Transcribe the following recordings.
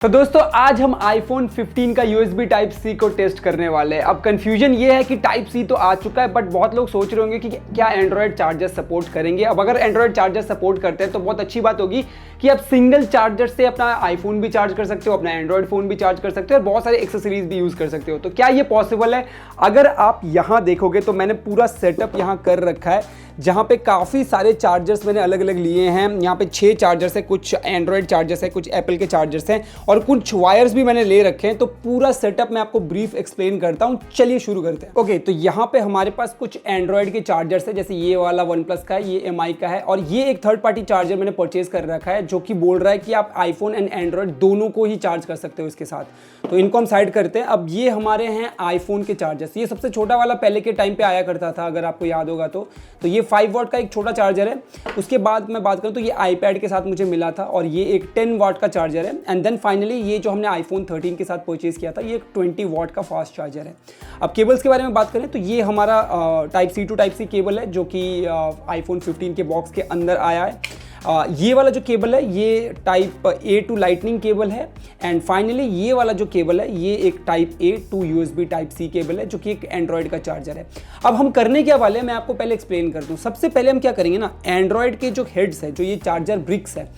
तो दोस्तों आज हम iPhone 15 का USB Type-C को टेस्ट करने वाले हैं। अब कंफ्यूजन ये है कि Type-C तो आ चुका है, बट बहुत लोग सोच रहे होंगे कि क्या एंड्रॉयड चार्जर सपोर्ट करेंगे। अब अगर एंड्रॉयड चार्जर सपोर्ट करते हैं तो बहुत अच्छी बात होगी कि आप सिंगल चार्जर से अपना iPhone भी चार्ज कर सकते हो, अपना एंड्रॉयड फ़ोन भी चार्ज कर सकते हो और बहुत सारे एक्सेसरीज भी यूज़ कर सकते हो। तो क्या ये पॉसिबल है? अगर आप यहाँ देखोगे तो मैंने पूरा सेटअप यहाँ कर रखा है, जहाँ पे काफ़ी सारे चार्जर्स मैंने अलग अलग लिए हैं। यहाँ पे 6 चार्जर्स है, कुछ एंड्रॉयड चार्जर्स है, कुछ एप्पल के चार्जर्स हैं और कुछ वायर्स भी मैंने ले रखे हैं। तो पूरा सेटअप मैं आपको ब्रीफ एक्सप्लेन करता हूँ। चलिए शुरू करते हैं। ओके, तो यहाँ पे हमारे पास कुछ एंड्रॉयड के चार्जर्स है, जैसे ये वाला OnePlus का है, ये MI का है और ये एक थर्ड पार्टी चार्जर मैंने परचेज कर रखा है, जो कि बोल रहा है कि आप आईफोन एंड एंड्रॉयड दोनों को ही चार्ज कर सकते हो इसके साथ। तो इनको हम साइड करते हैं। अब ये हमारे हैं आईफोन के चार्जर्स। ये सबसे छोटा वाला पहले के टाइम पे आया करता था, अगर आपको याद होगा तो ये 5 वॉट का एक छोटा चार्जर है। उसके बाद मैं बात करूं तो ये आईपैड के साथ मुझे मिला था और ये एक 10 वॉट का चार्जर है। एंड देन फाइनली ये जो हमने आईफोन 13 के साथ परचेज किया था, ये एक 20 वॉट का फास्ट चार्जर है। अब केबल्स के बारे में बात करें तो ये हमारा Type-C to Type-C केबल है, जो कि आईफोन 15 के बॉक्स के अंदर आया है। ये वाला जो केबल है ये Type-A to लाइटनिंग केबल है। एंड फाइनली ये वाला जो केबल है ये एक Type-A to USB Type-C cable है, जो कि एक एंड्रॉयड का चार्जर है। अब हम करने क्या वाले हैं मैं आपको पहले एक्सप्लेन कर दूं। सबसे पहले हम क्या करेंगे ना, एंड्रॉयड के जो हेड्स है, जो ये चार्जर ब्रिक्स है,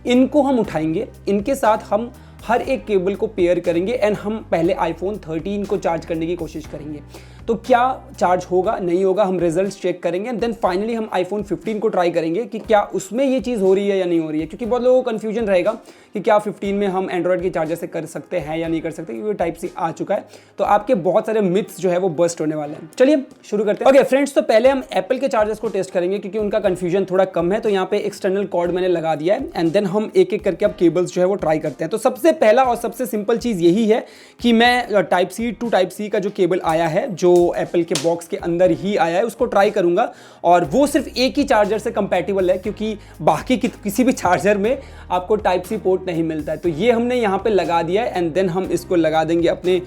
इनको हम उठाएंगे। इनके साथ हम हर एक केबल को पेयर करेंगे एंड हम पहले आईफोन 13 को चार्ज करने की कोशिश करेंगे। तो क्या चार्ज होगा नहीं होगा हम रिजल्ट्स चेक करेंगे। एंड देन फाइनली हम आईफोन 15 को ट्राई करेंगे कि क्या उसमें ये चीज़ हो रही है या नहीं हो रही है, क्योंकि बहुत लोगों को कन्फ्यूजन रहेगा कि क्या 15 में हम एंड्रॉयड के चार्जर से कर सकते हैं या नहीं कर सकते, क्योंकि Type-C आ चुका है। तो आपके बहुत सारे मिथ्स जो है वो बस्ट होने वाले हैं। चलिए शुरू करते हैं। ओके फ्रेंड्स, तो पहले हम एप्पल के चार्जर्स को टेस्ट करेंगे, क्योंकि उनका कन्फ्यूजन थोड़ा कम है। तो यहाँ पे एक्सटर्नल कॉर्ड मैंने लगा दिया है एंड देन हम एक एक करके अब केबल्स जो है वो ट्राई करते हैं। तो सबसे पहला और सबसे सिंपल चीज़ यही है कि मैं Type-C to Type-C का जो केबल आया है, जो एप्पल के बॉक्स के अंदर ही आया है, उसको ट्राई करूंगा। और वो सिर्फ एक ही चार्जर से कंपैटिबल है, क्योंकि बाकी किसी भी चार्जर में आपको Type-C पोर्ट नहीं मिलता है। तो ये हमने यहाँ पे लगा दिया है एंड देन हम इसको लगा देंगे अपने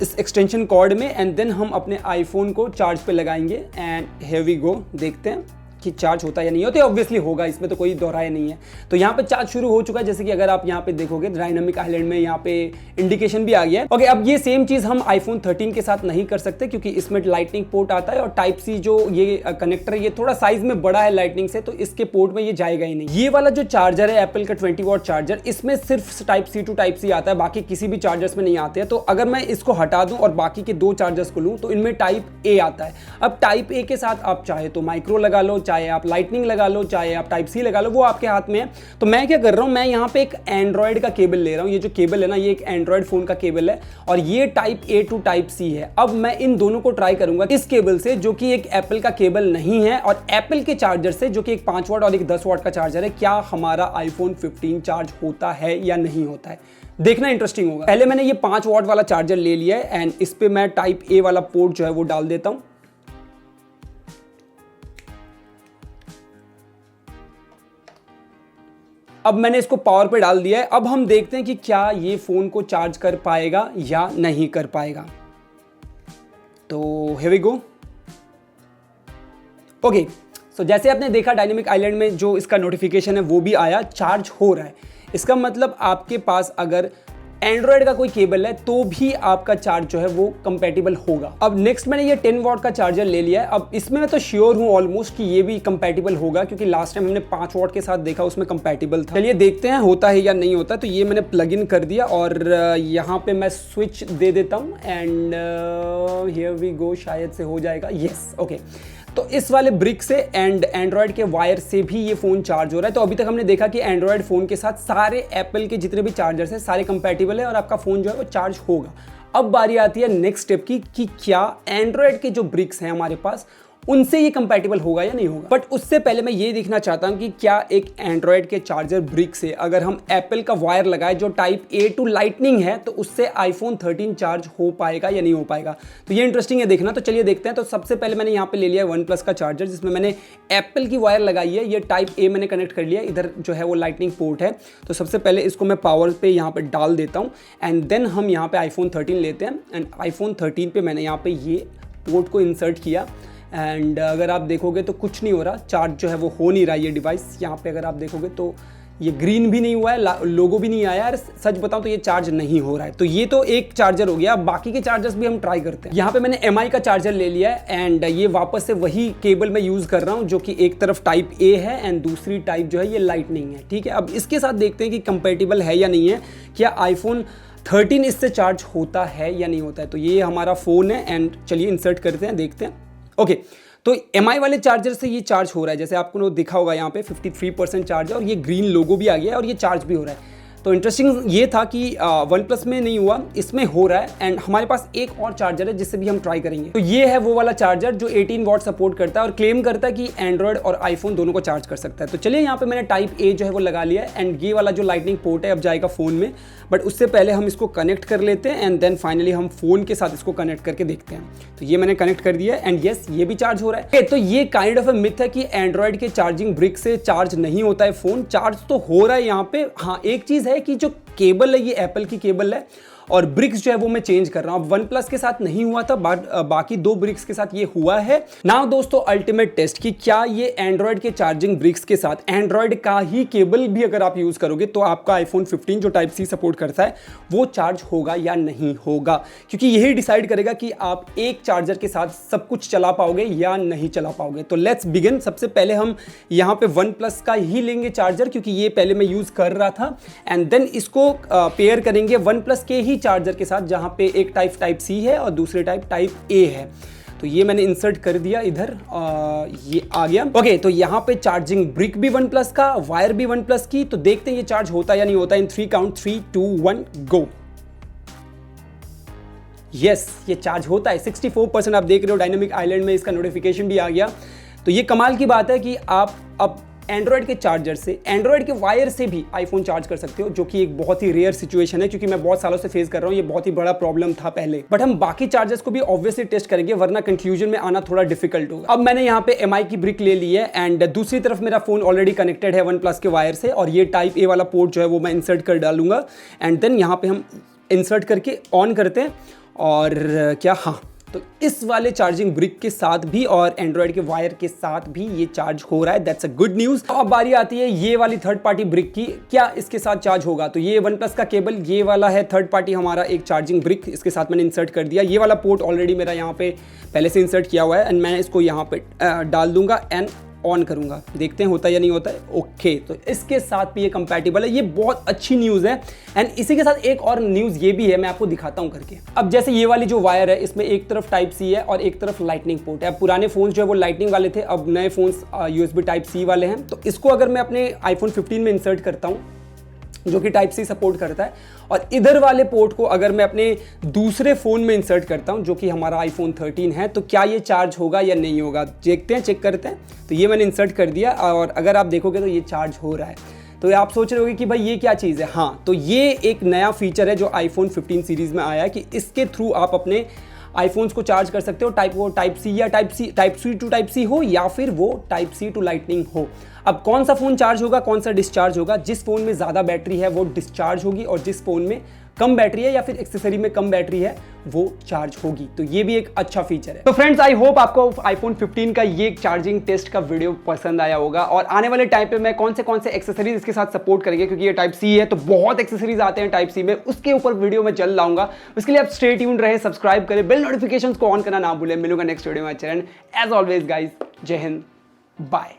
इस एक्सटेंशन कॉर्ड में एंड देन हम अपने आईफोन को चार्ज पे लगाएंगे। एंड हियर वी गो, देखते हैं कि चार्ज होता है या नहीं होता है। ऑब्वियसली होगा, इसमें तो कोई दोहराया नहीं है। तो यहाँ पे चार्ज शुरू हो चुका है, जैसे कि अगर आप यहाँ पे देखोगे डायनामिक आइलैंड में यहाँ पे इंडिकेशन भी आ गया है। ओके, अब ये सेम चीज़ हम आईफोन 13 के साथ नहीं कर सकते, क्योंकि इसमें लाइटनिंग पोर्ट आता है और Type-C जो ये कनेक्टर है ये थोड़ा साइज में बड़ा है लाइटनिंग से, तो इसके पोर्ट में ये जाएगा ही नहीं। ये वाला जो चार्जर है एप्पल का 20 वॉट चार्जर, इसमें सिर्फ Type-C to Type-C आता है, बाकी किसी भी चार्जर्स में नहीं आते हैं। तो अगर मैं इसको हटा दूं और बाकी के 2 चार्जर्स को लूँ तो इनमें Type-A आता है। अब Type-A के साथ आप चाहे तो माइक्रो लगा लो, चाहे आप लाइटनिंग लगा लो, चाहे आप Type-C लगा लो, वो आपके हाथ में है। तो मैं क्या कर रहा हूं, मैं यहाँ पे एक एंड्रॉयड का केबल ले रहा हूं। ये जो केबल है ना, ये एक एंड्रॉयड फोन का केबल है और ये Type-A to Type-C है। अब मैं इन दोनों को ट्राई करूंगा इस केबल से, जो कि एक एप्पल का केबल नहीं है, और एप्पल के चार्जर से, जो कि एक 5 वॉट और एक 10 वॉट का चार्जर है। क्या हमारा आईफोन 15 चार्ज होता है या नहीं होता है, देखना इंटरेस्टिंग होगा। पहले मैंने ये 5 वॉट वाला चार्जर ले लिया है एंड इस पे मैं Type-A वाला पोर्ट जो है वो डाल देता हूं। अब मैंने इसको पावर पे डाल दिया है। अब हम देखते हैं कि क्या ये फोन को चार्ज कर पाएगा या नहीं कर पाएगा। तो हियर वी गो। ओके, सो जैसे आपने देखा डायनेमिक आइलैंड में जो इसका नोटिफिकेशन है वो भी आया, चार्ज हो रहा है। इसका मतलब आपके पास अगर एंड्रॉयड का कोई केबल है तो भी आपका चार्ज जो है वो कंपैटिबल होगा। अब नेक्स्ट मैंने ये 10 वॉट का चार्जर ले लिया है। अब इसमें मैं तो श्योर हूँ ऑलमोस्ट कि ये भी कंपैटिबल होगा, क्योंकि लास्ट टाइम हमने 5 वॉट के साथ देखा, उसमें कंपैटिबल था। चलिए देखते हैं होता है या नहीं होता। तो ये मैंने प्लग इन कर दिया और यहाँ पे मैं स्विच दे देता हूँ एंड हियर वी गो, शायद से हो जाएगा। Yes, okay. तो इस वाले ब्रिक से एंड एंड्रॉयड के वायर से भी ये फ़ोन चार्ज हो रहा है। तो अभी तक हमने देखा कि एंड्रॉयड फ़ोन के साथ सारे एप्पल के जितने भी चार्जर्स हैं सारे कंपैटिबल है और आपका फ़ोन जो है वो चार्ज होगा। अब बारी आती है नेक्स्ट स्टेप की कि क्या एंड्रॉयड के जो ब्रिक्स हैं हमारे पास, उनसे ये कंपैटिबल होगा या नहीं होगा। बट उससे पहले मैं ये देखना चाहता हूँ कि क्या एक एंड्रॉयड के चार्जर ब्रिक से अगर हम एप्पल का वायर लगाए जो Type-A to लाइटनिंग है, तो उससे आईफोन 13 चार्ज हो पाएगा या नहीं हो पाएगा। तो ये इंटरेस्टिंग है देखना। तो चलिए देखते हैं। तो सबसे पहले मैंने यहाँ पे ले लिया है OnePlus का चार्जर, जिसमें मैंने एप्पल की वायर लगाई है। ये Type-A मैंने कनेक्ट कर लिया, इधर जो है वो लाइटनिंग पोर्ट है। तो सबसे पहले इसको मैं पावर पे यहाँ पे डाल देता हूँ एंड देन हम यहाँ पे आईफोन 13 लेते हैं एंड आईफोन 13 पे मैंने यहाँ पे ये पोर्ट को इंसर्ट किया एंड अगर आप देखोगे तो कुछ नहीं हो रहा, चार्ज जो है वो हो नहीं रहा है ये डिवाइस। यहाँ पे अगर आप देखोगे तो ये ग्रीन भी नहीं हुआ है, लोगो भी नहीं आया है, सच बताऊं तो ये चार्ज नहीं हो रहा है। तो ये तो एक चार्जर हो गया, बाकी के चार्जर्स भी हम ट्राई करते हैं। यहाँ पे मैंने MI का चार्जर ले लिया है एंड ये वापस से वही केबल मैं यूज कर रहा हूँ जो कि एक तरफ टाइप A है एंड दूसरी टाइप जो है ये लाइटनिंग है, ठीक है। अब इसके साथ देखते हैं कि कंपेटिबल है या नहीं है, क्या iPhone 13 इससे चार्ज होता है या नहीं होता है। तो ये हमारा फ़ोन है एंड चलिए इंसर्ट करते हैं, देखते हैं। ओके, तो MI वाले चार्जर से ये चार्ज हो रहा है, जैसे आपको दिखा होगा यहाँ पे 53% चार्ज है और ये ग्रीन लोगो भी आ गया है और ये चार्ज भी हो रहा है। तो इंटरेस्टिंग ये था कि OnePlus में नहीं हुआ, इसमें हो रहा है एंड हमारे पास एक और चार्जर है जिससे भी हम ट्राई करेंगे। तो ये है वो वाला चार्जर जो 18 वॉट सपोर्ट करता है और क्लेम करता है कि एंड्रॉयड और आईफोन दोनों को चार्ज कर सकता है। तो चलिए यहाँ पे मैंने टाइप A जो है वो लगा लिया है एंड ये वाला जो लाइटनिंग पोर्ट है अब जाएगा फ़ोन में, बट उससे पहले हम इसको कनेक्ट कर लेते हैं एंड देन फाइनली हम फ़ोन के साथ इसको कनेक्ट करके देखते हैं। तो ये मैंने कनेक्ट कर दिया एंड यस ये भी चार्ज हो रहा है। तो ये काइंड ऑफ अ मिथ है कि एंड्रॉयड के चार्जिंग ब्रिक से चार्ज नहीं होता है फ़ोन, चार्ज तो हो रहा है यहाँ पे। हाँ, एक चीज़ है कि जो केबल है ये एप्पल की केबल है और ब्रिक्स जो है वो मैं चेंज कर रहा हूं। अब OnePlus के साथ नहीं हुआ था, बाकी 2 ब्रिक्स के साथ ये हुआ है। नाउ दोस्तों अल्टीमेट टेस्ट कि क्या ये एंड्रॉयड के चार्जिंग ब्रिक्स के साथ एंड्रॉयड का ही केबल भी अगर आप यूज करोगे तो आपका iPhone 15 जो टाइप C सपोर्ट करता है वो चार्ज होगा या नहीं होगा, क्योंकि यही डिसाइड करेगा कि आप एक चार्जर के साथ सब कुछ चला पाओगे या नहीं चला पाओगे। तो लेट्स बिगिन। सबसे पहले हम यहाँ पे OnePlus का ही लेंगे चार्जर, क्योंकि ये पहले मैं यूज कर रहा था एंड देन इसको पेयर करेंगे OnePlus के ही चार्जर के साथ जहां पे एक टाइप C है और दूसरे टाइप A है। तो ये मैंने इंसर्ट कर दिया इधर, ये आ गया। ओके, तो यहाँ पे चार्जिंग ब्रिक भी OnePlus का, वायर भी OnePlus की। तो देखते हैं ये चार्ज होता या नहीं होता। इन 3 काउंट 3 2 1 गो। यस, ये चार्ज होता है 64%। आप देख रहे हो डायनामिक आइलैंड में इसका नोटिफिकेशन भी आ गया। तो ये कमाल की बात है कि आप अब एंड्रॉयड के चार्जर से, एंड्रॉयड के वायर से भी आईफोन चार्ज कर सकते हो, जो कि एक बहुत ही रेयर सिचुएशन है, क्योंकि मैं बहुत सालों से फेस कर रहा हूँ। ये बहुत ही बड़ा प्रॉब्लम था पहले, बट हम बाकी चार्जर्स को भी ऑब्वियसली टेस्ट करेंगे, वरना कंक्लूजन में आना थोड़ा डिफिकल्ट होगा। अब मैंने यहाँ पे MI की ब्रिक ले ली है एंड दूसरी तरफ मेरा फोन ऑलरेडी कनेक्टेड है OnePlus के वायर से और ये टाइप A वाला पोर्ट जो है वो मैं इंसर्ट कर डालूंगा एंड देन यहाँ पे हम इंसर्ट करके ऑन करते हैं। और क्या, हाँ, तो इस वाले चार्जिंग ब्रिक के साथ भी और एंड्रॉयड के वायर के साथ भी ये चार्ज हो रहा है। That's a good news. अब बारी आती है ये वाली थर्ड पार्टी ब्रिक की, क्या इसके साथ चार्ज होगा। तो ये OnePlus का केबल, ये वाला है थर्ड पार्टी हमारा एक चार्जिंग ब्रिक, इसके साथ मैंने इंसर्ट कर दिया। ये वाला पोर्ट ऑलरेडी मेरा यहाँ पे पहले से इंसर्ट किया हुआ है एंड मैं इसको यहाँ पे डाल दूंगा एंड ऑन करूंगा, देखते हैं होता है या नहीं होता है। ओके, तो इसके साथ भी ये कंपैटिबल है। ये बहुत अच्छी न्यूज़ है एंड इसी के साथ एक और न्यूज़ ये भी है, मैं आपको दिखाता हूं करके। अब जैसे ये वाली जो वायर है इसमें एक तरफ टाइप C है और एक तरफ लाइटनिंग पोर्ट है। अब पुराने फोन्स जो है वो लाइटनिंग वाले थे, अब नए फोन्स USB टाइप C वाले हैं। तो इसको अगर मैं अपने iPhone 15 में इंसर्ट करता हूँ जो कि टाइप C सपोर्ट करता है, और इधर वाले पोर्ट को अगर मैं अपने दूसरे फ़ोन में इंसर्ट करता हूं जो कि हमारा iPhone 13 है, तो क्या ये चार्ज होगा या नहीं होगा, देखते हैं, चेक करते हैं। तो ये मैंने इंसर्ट कर दिया और अगर आप देखोगे तो ये चार्ज हो रहा है। तो आप सोच रहे होगे कि भाई ये क्या चीज़ है। हाँ, तो ये एक नया फीचर है जो iPhone 15 सीरीज़ में आया है कि इसके थ्रू आप अपने आईफोन्स को चार्ज कर सकते हो, टाइप C या type C to type C हो या फिर वो टाइप C टू लाइटनिंग हो। अब कौन सा फ़ोन चार्ज होगा, कौन सा डिस्चार्ज होगा। जिस फ़ोन में ज़्यादा बैटरी है वो डिस्चार्ज होगी और जिस फ़ोन में कम बैटरी है या फिर एक्सेसरी में कम बैटरी है वो चार्ज होगी। तो ये भी एक अच्छा फीचर है। तो फ्रेंड्स, आई होप आपको iPhone 15 का ये चार्जिंग टेस्ट का वीडियो पसंद आया होगा और आने वाले टाइम पे मैं कौन से एक्सेसरीज इसके साथ सपोर्ट करेंगे, क्योंकि ये टाइप C है तो बहुत एक्सेसरीज आते हैं टाइप C में, उसके ऊपर वीडियो में जल्द लाऊंगा। उसके लिए आप स्टे ट्यून्ड रहे, सब्सक्राइब करें, बेल नोटिफिकेशंस को ऑन करना ना भूलें। मिलूंगा नेक्स्ट वीडियो में। चरण एज ऑलवेज गाइस, जय हिंद, बाय।